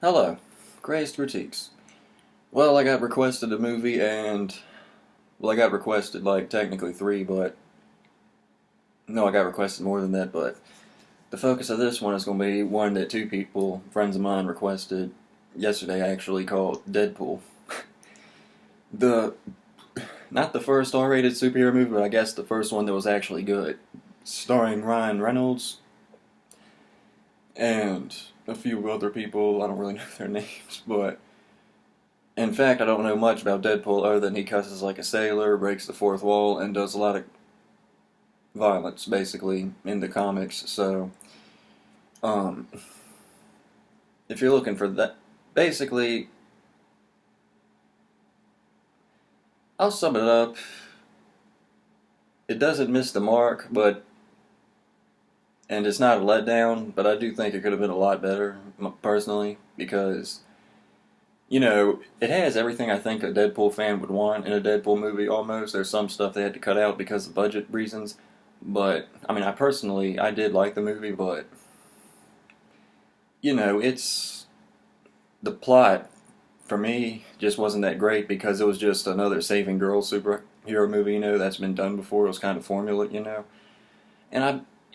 Hello, CrazED Critiques. Well, I got requested a movie, and I got requested like technically three, but no, I got requested more than that. But the focus of this one is going to be one that two people, friends of mine, requested yesterday. Actually, called Deadpool. The Not the first R-rated superhero movie, but I guess the first one that was actually good, starring Ryan Reynolds and a few other people. I don't really know their names, but in fact, I don't know much about Deadpool other than he cusses like a sailor, breaks the fourth wall, and does a lot of violence, basically, in the comics. So, um, if you're looking for that, basically, I'll sum it up. It doesn't miss the mark, and it's not a letdown, but I do think it could have been a lot better, personally, because it has everything I think a Deadpool fan would want in a Deadpool movie almost. There's some stuff they had to cut out because of budget reasons. But, I mean, I did like the movie, but, it's. The plot, for me, just wasn't that great because it was just another saving girls superhero movie, that's been done before. It was kind of formula.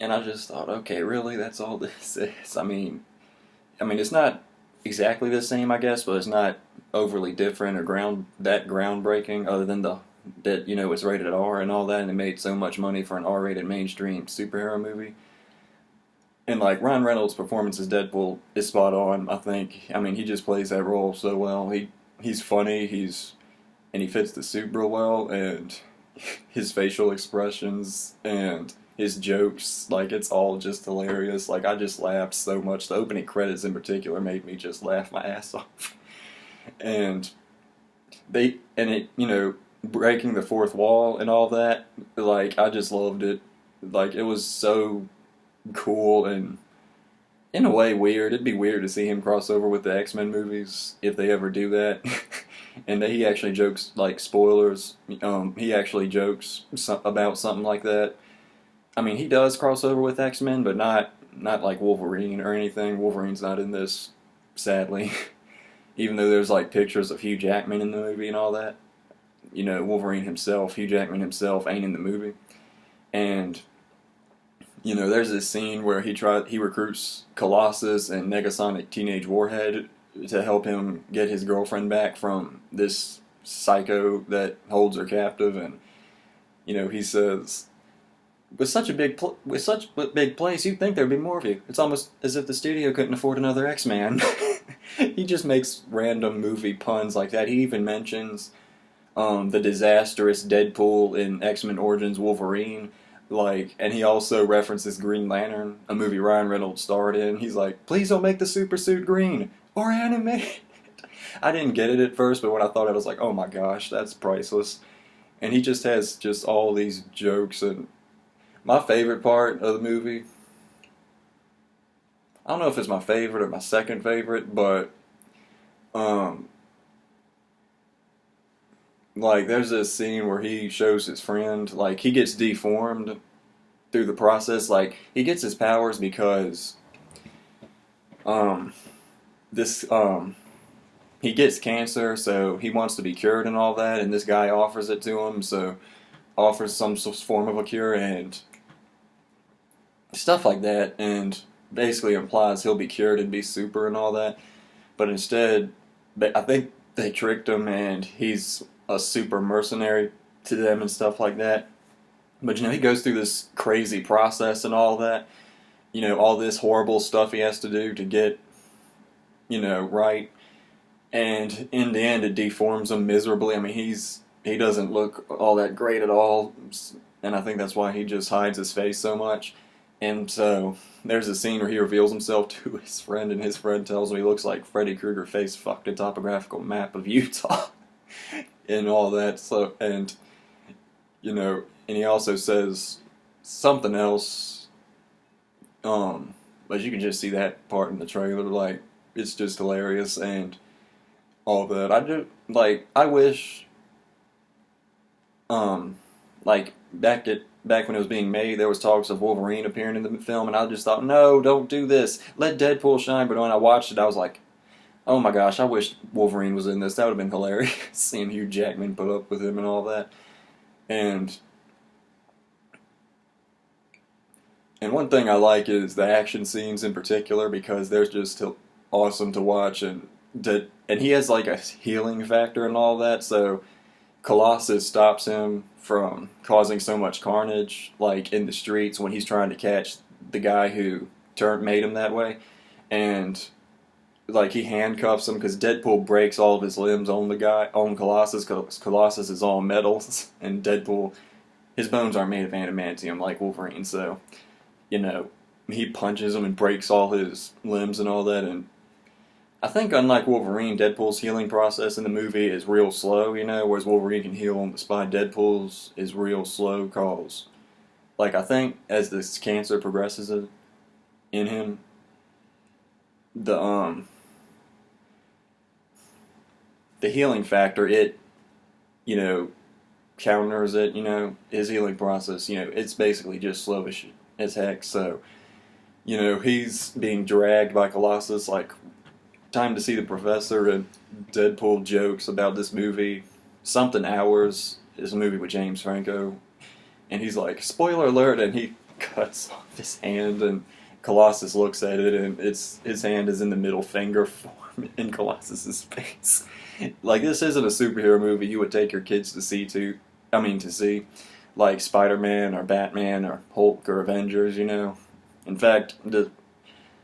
And I just thought, okay, really? That's all this is? I mean, it's not exactly the same, I guess, but it's not overly different or groundbreaking, other than that it's rated R and all that, and it made so much money for an R-rated mainstream superhero movie. And like Ryan Reynolds' performance as Deadpool is spot on. I think. I mean, he just plays that role so well. He's funny. And he fits the suit real well, and his facial expressions and his jokes, like, it's all just hilarious. Like, I just laughed so much. The opening credits in particular made me just laugh my ass off. And breaking the fourth wall and all that, like, I just loved it. Like, it was so cool and in a way weird. It'd be weird to see him cross over with the X-Men movies if they ever do that. And he actually jokes, like, spoilers. He actually jokes about something like that. I mean, he does cross over with X-Men, but not like Wolverine or anything. Wolverine's not in this, sadly. Even though there's like pictures of Hugh Jackman in the movie and all that. Hugh Jackman himself ain't in the movie. And there's this scene where he recruits Colossus and Negasonic Teenage Warhead to help him get his girlfriend back from this psycho that holds her captive, and he says, with such a big place, you'd think there'd be more of you. It's almost as if the studio couldn't afford another X-Man. He just makes random movie puns like that. He even mentions the disastrous Deadpool in X-Men Origins Wolverine. Like, and he also references Green Lantern, a movie Ryan Reynolds starred in. He's like, please don't make the super suit green or animate. I didn't get it at first, but when I thought it, I was like, oh my gosh, that's priceless. And he just has just all these jokes. And my favorite part of the movie, I don't know if it's my favorite or my second favorite, but um, like, there's this scene where he shows his friend, like, he gets deformed through the process. Like, he gets his powers because um, this he gets cancer, so he wants to be cured and all that, and this guy offers it to him, so offers some form of a cure and stuff like that, and basically implies he'll be cured and be super and all that. But instead, I think they tricked him, and he's a super mercenary to them and stuff like that. But he goes through this crazy process and all that. All this horrible stuff he has to do to get, right. And in the end, it deforms him miserably. I mean, he doesn't look all that great at all, and I think that's why he just hides his face so much. And so there's a scene where he reveals himself to his friend, and his friend tells him he looks like Freddy Krueger face fucked a topographical map of Utah and all that. So, and and he also says something else. But you can just see that part in the trailer. Like, it's just hilarious and all that. I wish, like, back when it was being made, there was talks of Wolverine appearing in the film, and I just thought, no, don't do this. Let Deadpool shine. But when I watched it, I was like, Oh my gosh, I wish Wolverine was in this. That would have been hilarious, seeing Hugh Jackman put up with him and all that. And and one thing I like is the action scenes in particular because they're just awesome to watch, and he has like a healing factor and all that. So Colossus stops him from causing so much carnage, like in the streets when he's trying to catch the guy who turned made him that way, and like he handcuffs him because Deadpool breaks all of his limbs on the guy on Colossus because Colossus is all metals and Deadpool his bones aren't made of adamantium like Wolverine, so you know he punches him and breaks all his limbs and all that. And I think unlike Wolverine, Deadpool's healing process in the movie is real slow, whereas Wolverine can heal on the spot. Deadpool's is real slow cause like I think as this cancer progresses in him, the the healing factor, it, you know, counters it, his healing process, it's basically just slow as heck. So, he's being dragged by Colossus, like, time to see the professor, and Deadpool jokes about this movie. Something Hours is a movie with James Franco, and he's like, spoiler alert, and he cuts off his hand, and Colossus looks at it, and his hand is in the middle finger form in Colossus's face. Like, this isn't a superhero movie you would take your kids to see, like Spider-Man or Batman or Hulk or Avengers, In fact, I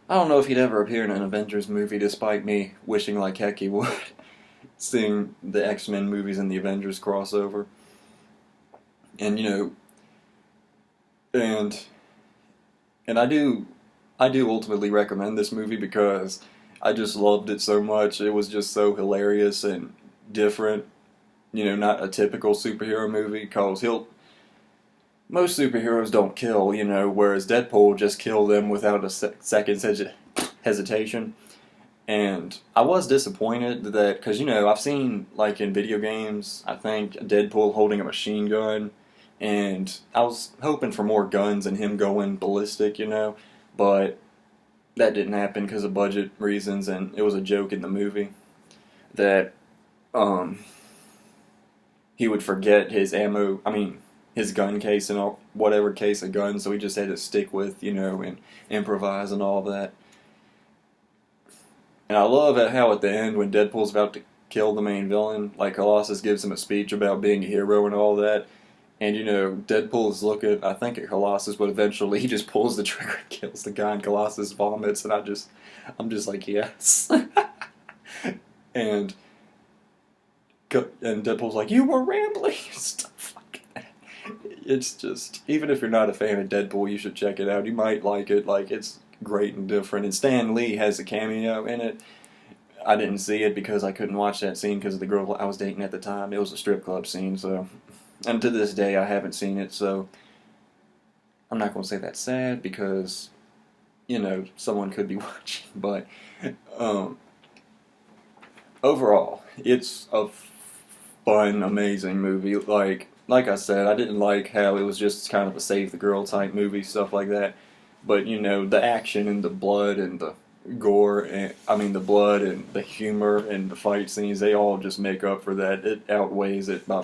don't know if he'd ever appear in an Avengers movie, despite me wishing like heck he would, seeing the X-Men movies and the Avengers crossover. And, and and I do ultimately recommend this movie because I just loved it so much. It was just so hilarious and different. Not a typical superhero movie, because most superheroes don't kill, whereas Deadpool just killed them without a second's hesitation. And I was disappointed that, because, I've seen, like, in video games, I think, Deadpool holding a machine gun, and I was hoping for more guns and him going ballistic, but that didn't happen because of budget reasons, and it was a joke in the movie that, he would forget his his gun case and all, whatever case of guns, so he just had to stick with, and improvise and all that. And I love how at the end, when Deadpool's about to kill the main villain, like Colossus gives him a speech about being a hero and all that, and Deadpool is looking, I think, at Colossus, but eventually he just pulls the trigger and kills the guy, and Colossus vomits, and I'm just like, yes. and and Deadpool's like, you were rambling, stuff like that. It's just, even if you're not a fan of Deadpool, you should check it out. You might like it. Like, it's great and different. And Stan Lee has a cameo in it. I didn't see it because I couldn't watch that scene because of the girl I was dating at the time. It was a strip club scene, so. And to this day, I haven't seen it, so. I'm not going to say that's sad because, someone could be watching. But, overall, it's a fun, amazing movie. Like I said, I didn't like how it was just kind of a save the girl type movie, stuff like that. But the action and the blood and the gore, and the blood and the humor and the fight scenes, they all just make up for that. It outweighs it by,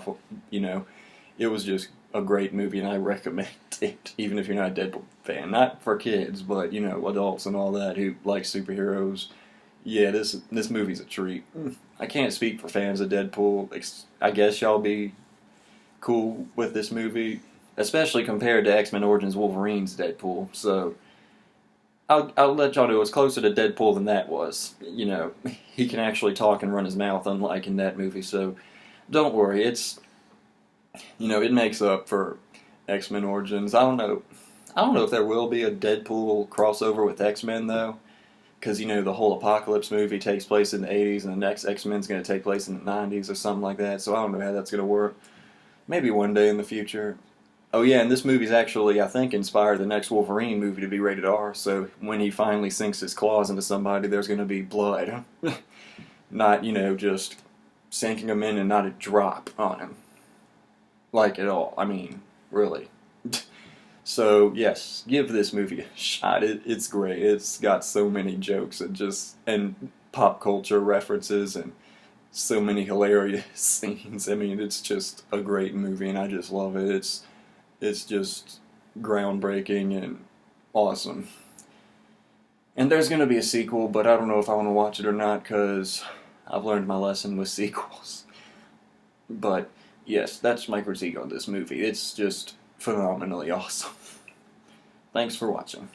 it was just a great movie, and I recommend it, even if you're not a Deadpool fan. Not for kids, but adults and all that who like superheroes. Yeah, this movie's a treat. I can't speak for fans of Deadpool. I guess y'all be cool with this movie, especially compared to X-Men Origins Wolverine's Deadpool. So I'll let y'all know it's closer to Deadpool than that was. He can actually talk and run his mouth, unlike in that movie. So don't worry, it makes up for X-Men Origins. I don't know if there will be a Deadpool crossover with X-Men though. Because, the whole Apocalypse movie takes place in the 80s, and the next X-Men's going to take place in the 90s or something like that, so I don't know how that's going to work. Maybe one day in the future. Oh yeah, and this movie's actually, I think, inspired the next Wolverine movie to be rated R, so when he finally sinks his claws into somebody, there's going to be blood. Not, just sinking them in and not a drop on him. Like at all. Really. So, yes, give this movie a shot. It's great. It's got so many jokes and pop culture references and so many hilarious scenes. I mean, it's just a great movie, and I just love it. It's just groundbreaking and awesome. And there's going to be a sequel, but I don't know if I want to watch it or not because I've learned my lesson with sequels. But yes, that's my critique on this movie. It's just phenomenally awesome. Thanks for watching.